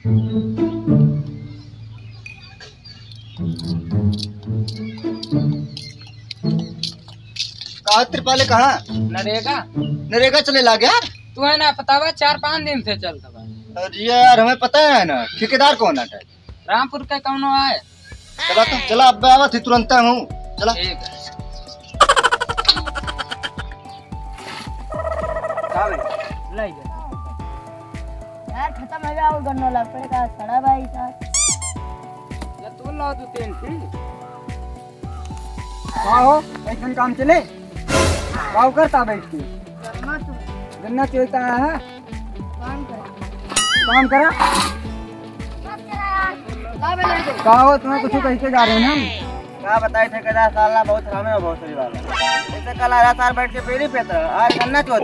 कहा त्रिपाले कहा नरेगा नरेगा चले ला गया। तू है ना पता 4-5 दिन से चलता बा। अरे यार हमें पता है ना ठेकेदार कौन है। रामपुर के कौनो आए। चला तो चला अब आवा थी तुरंत हूँ चला। ठीक है ले जा यार खत्म हो गया और गन्नो लपड़े का सड़ा भाई साहब। या तू लो तू तेल थी हो ऐसा काम चले गाँव करता बैठ के करना तू गन्ना चलता है काम कर काम करा ला बे ले दे। कहा हो तुम्हें कुछ कह के जा रहे हैं हम। क्या बताए ठेकेदार साला बहुत हरामी है बहुत सही वाला। ऐसे कल आया साल बैठ के पेड़ी पे था आज गन्ना चोद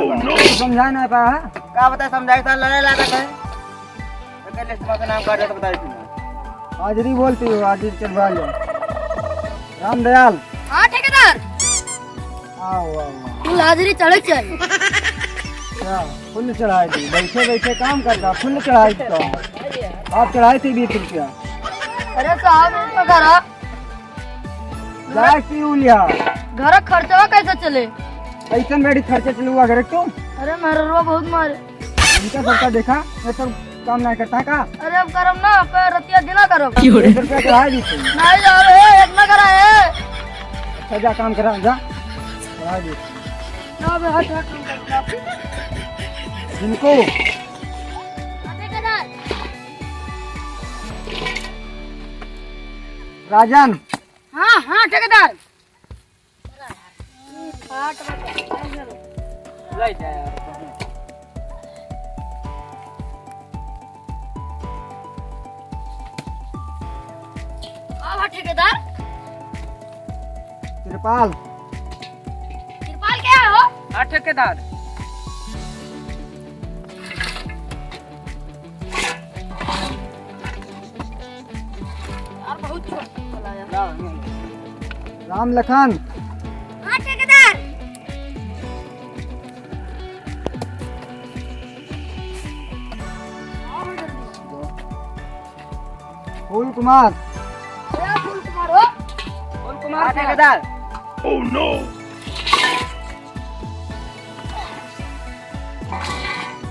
समझा नहीं पाया है। क्या बताए समझाई साल लड़ाई लागत है। तो लिस्ट में नाम काट तो बताई थी। हाजिरी बोलती हो हाजिरी चलवा लो। राम दयाल हाँ ठेकेदार आओ आओ तू हाजिरी चढ़ चाहिए। क्या फुल चढ़ाई थी बैठे बैठे काम करता फुल चढ़ाई थी आप चढ़ाई थी 20 रुपया। अरे साहब इसमें घर जाए क्यों लिया घर खर्चा कैसे चले। ऐसा बेड़ी खर्चे चलूंगा घर तुम अरे मेरा रुआ बहुत मारे। इनका सबका देखा मैं तो काम नहीं करता का। अरे अब करम ना पे रतिया दिना करम 20 रुपया चढ़ाई दी थी। नहीं जा रहे इतना करा है। अच्छा जा काम करा जा चढ़ाई दी ना बे हट हट जिनको ठेकेदार राजन हाँ हाँ ठेकेदार ले जा यार। हाँ ठेकेदार तिरपाल तिरपाल क्या हो। हाँ ठेकेदार यार बहुत छोटा चला यार। राम लखन हाँ ठेकेदार फूल कुमार अरे फूल कुमार हो। बोल कुमार ठेकेदार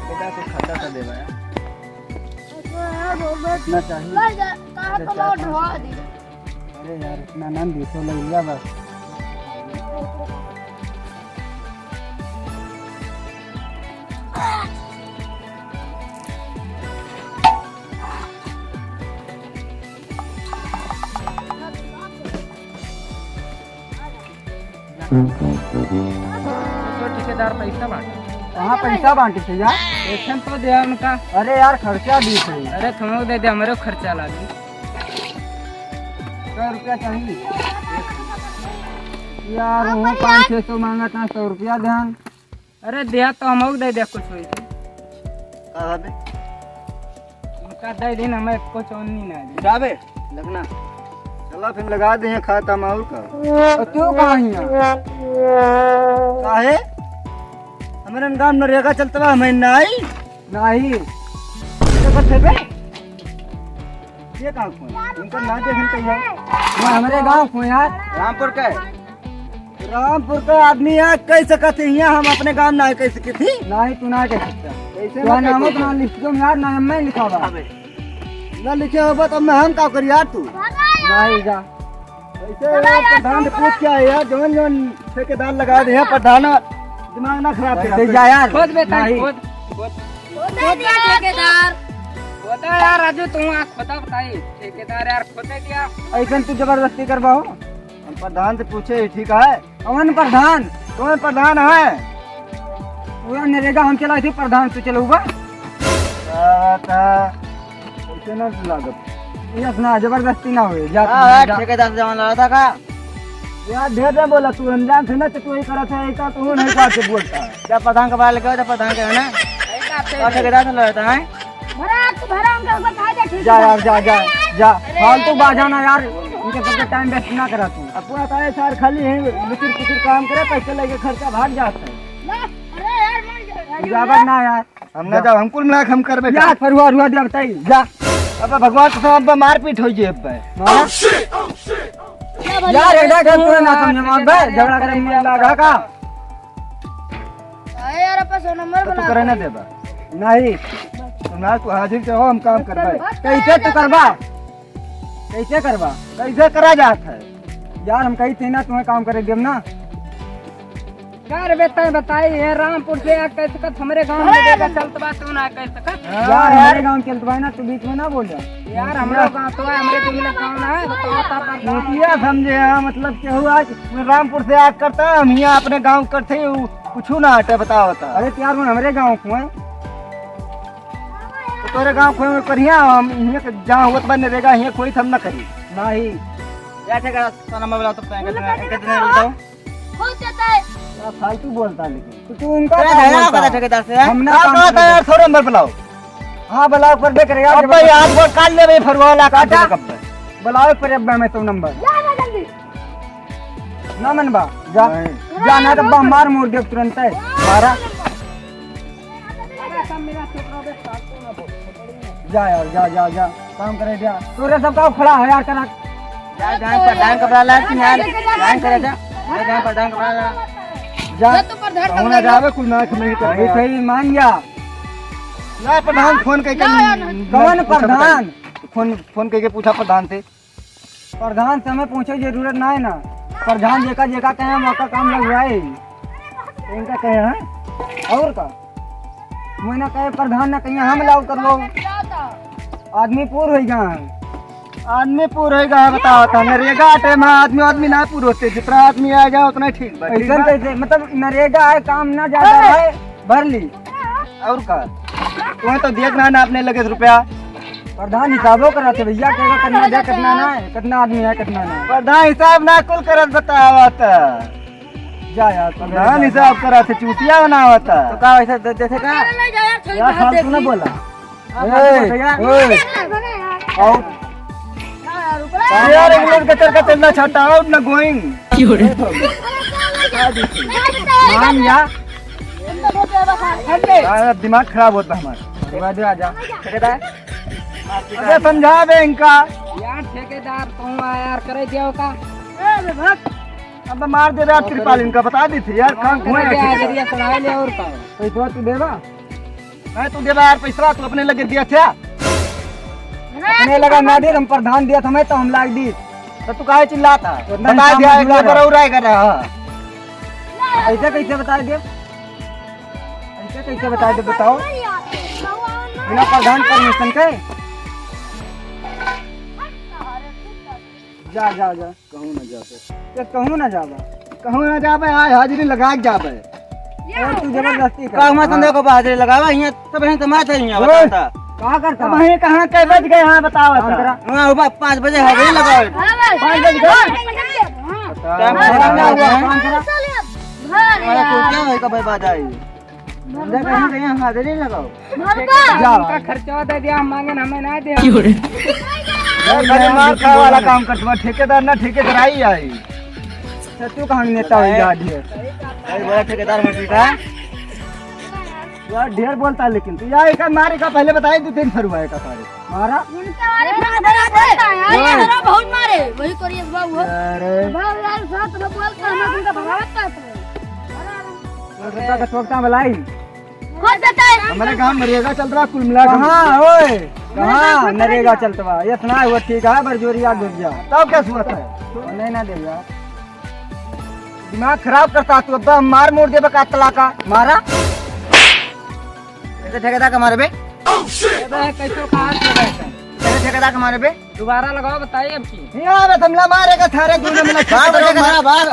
बेटा तो खाता था देवा यार। इतना चाहिए। ला जा कहाँ तो लौट ढवा दी। अरे यार इतना ना 200 ले लिया बस। तो ठेकेदार पैसा बांट कहाँ पैसा बांटे थे यार। पेशन तो दे उनका। अरे यार खर्चा दी थी अरे तुम दे दे हमारे खर्चा लागी। 100 रुपया चाहिए यार वो 500-600 मांगा था 100 रुपया ध्यान। अरे दिया तो हम दे दे कुछ हुई थी कहा बे उनका दे दिन हमें कुछ नहीं ना दे। जाबे लगना चला फिर लगा दे खाता माहौल का। तो तू कहाँ हिया काहे हमारे गांव में नरेगा चलता बा हमें नहीं नहीं ये बच्चे बे ये कहाँ को इनका ना देखन कहिए। मैं हमारे गांव को यार रामपुर का रामपुर का आदमी है कह सकते हैं हम अपने गांव ना कह सके थी। नहीं तू ना कह सकता कैसे तो नामों का नाम लिख दो यार ना मैं लिखा हुआ ना लिखे होगा तो मैं हम का करी यार तू नहीं जा ऐसे यार प्रधान से पूछ क्या है यार जवन जवन ठेकेदार लगा दे हैं प्रधान दिमाग ना खराब दे कर जा यार खुद बेटा नहीं। खुद खुद दे दिया ठेकेदार। खुदा यार राजू तू आ खुदा बताई ठेकेदार यार खुद दे दिया। ऐसा तू जबरदस्ती करवाओ। हम प्रधान से पूछे ठीक है कौन प्रधान कौन प्रधान है पूरा नरेगा हम चला थी प्रधान से चलूगा ऐसे ना लागत ये सुना जबरदस्ती ना हुई जा ठेकेदार से जमा लगा था का यार ढेर ना बोला तू अनजान थे ना तो तू ही करा था ऐसा तू नहीं बात से बोलता है। जब प्रधान का बाल लगे तो प्रधान के है ना और ठेकेदार से लगा है। भरा उनका बता दे ठीक जा यार जा जा जा फालतू बाजाना यार उनके सबके टाइम वेस्ट ना करा तू। अब पूरा तारे सार खाली है लुचुर पुचुर काम करे पैसे लेके खर्चा भाग जाता है। अरे यार मर जा जावर ना यार हम ना जाओ, हम कुल मिला के हम करबे जा फरुआ रुआ दे बताई जा। अब भगवान के साथ मारपीट हो जे अब यार एडा के तू ना समझ में बे झगड़ा करे में लगा का अरे यार अपन सो नंबर तू बना करे ना देबा नहीं तुम ना तू हाजिर से हो, हम काम करबे। कैसे तू करबा, कैसे करबा, कैसे करा जात है यार? हम कही थे ना तुम्हें काम करे देम ना। यार बेटा बताई ये रामपुर से आ कैसे कत हमरे गांव में देगा चलत बा तू ना कैसे कत यार हमारे गांव चलत भाई ना, तू बीच में ना बोल जा यार हमरा गांव तो है हमरे तुमने गांव ना है बताओ ता पर नोटिया समझे हाँ, मतलब क्या हुआ आज रामपुर से आग करता हम यहाँ अपने गांव करते कुछ ना हटे बताओ बता। अरे यार हमारे गांव को है तो तोरे गांव को करिया हम यहाँ जहाँ हुआ बन रहेगा यहाँ कोई हम ना करी नहीं क्या ठेकेदार साहब नंबर बुलाओ तो कितने बताओ हो जाता है क्या फालतू बोलता है लेकिन तू उनका तेरा काम झगड़ा बोलता होता है। ठेकेदार से हम ना काम करते हैं। थोड़ा नंबर बुलाओ। हाँ बुलाओ पर बे करेगा अब भाई आज वो काट ले भाई फरवाला काटा बुलाओ पर अब मैं तो नंबर ना मनबा जा जाना तो बम मार मोड़ दे तुरंत है मारा सब मेरा छोकरा बे फालतू ना बोल जा यार जा जा जा काम करे जा तोरे सब का खड़ा है यार करा जहाँ पर डांग कपड़ा ला कि यार डांग करे जा जहाँ पर डांग कपड़ा ला जा तो प्रधान कहूं ना जावे कुल ना नहीं कर सही मान जा ना प्रधान फोन करके कौन प्रधान फोन करके पूछा प्रधान से से हमें पूछे जरूरत ना है ना प्रधान जेका जेका कहे मौका काम लगवाए इनका कहे हैं और का मैं ना कहे प्रधान ना कहीं हम लाओ कर लो आदमी पूर होगा आदमी पूर होगा बताओ था नरेगा टाइम आदमी आदमी ना पूर होते जितना आदमी आएगा उतना ठीक ऐसा कैसे मतलब नरेगा है काम ना ज्यादा है भर ली और का तुम्हें तो देखना ना अपने लगे रुपया प्रधान हिसाबों कराते भैया क्या करना है कितना ना है कितना आदमी है कितना ना प्रधान हिसाब ना कुल करत बतावत जा यार प्रधान हिसाब कराते चूतिया बनावत तो का ऐसा जैसे का यार फालतू ना बोला यार इंग्लिश कचर का चलना छाटा आउट ना गोइंग मान जा दिमाग खराब होता हमारा आजा ठेकेदार अरे समझा दे इनका यार ठेकेदार तू आ यार करे दियो का अब मार दे रहा त्रिपाल इनका बता दी थी यार कहाँ घूमे जरिया चढ़ा ले और का पैसा तू देवा मैं तू देवा यार पैसा तू अपने लगे दिया था अपने लगा ना दे हम प्रधान दिया था मैं तो हम लाग दी तो तू काहे चिल्लाता बता दिया एक बार और आएगा ना ऐसे कैसे बता दे ऐसे कैसे बता दे बताओ बिना प्रधान परमिशन के जा जा जा कहूँ ना जाबे कहूँ ना जाबे आज हाजिरी लगा के जाबे और तू जबरदस्ती कर का मैं संदेह को हाजिरी लगावा यहाँ सब यहाँ तमाशा यहाँ बताता कहाँ करता वहीं कहाँ के बज गए हाँ बताओ वहाँ ऊपर 5 बजे हाजिरी लगाओ 5 बज गए हमारा तो क्या है कब बात आई कहीं कहीं हाजिरी लगाओ का खर्चा दे दिया हम मांगे हमें ना दे मार खा वाला काम करता ठेकेदार ना ठेकेदार आई तू कहाँ नेता हो जा बड़ा ठेकेदार में ठीक है यार ढेर बोलता है लेकिन तू यार एक मारे का पहले बताई तू 3 फरुआ का सारे मारा बहुत मारे वही करिए बाबू अरे यार साथ में बोलता हम उनका भगावत करते का चौकता बलाई हो जाता है हमारे गांव नरेगा चल रहा कुल मिला कहाँ ओए कहाँ नरेगा चलता बा ये सुना हुआ ठीक है बरजोरिया गुजिया तब क्या सूरत है नहीं ना दे यार दिमाग खराब करता तू अब मार मोड़ दे बका तला का मारा ऐसे ठेकेदार का मारे बे कैसे कहा ऐसे ठेकेदार का मारे बे दोबारा लगाओ बताइए अब की यार हमला मारेगा थारे दूर में मिला भाग भाग भाग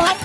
भाग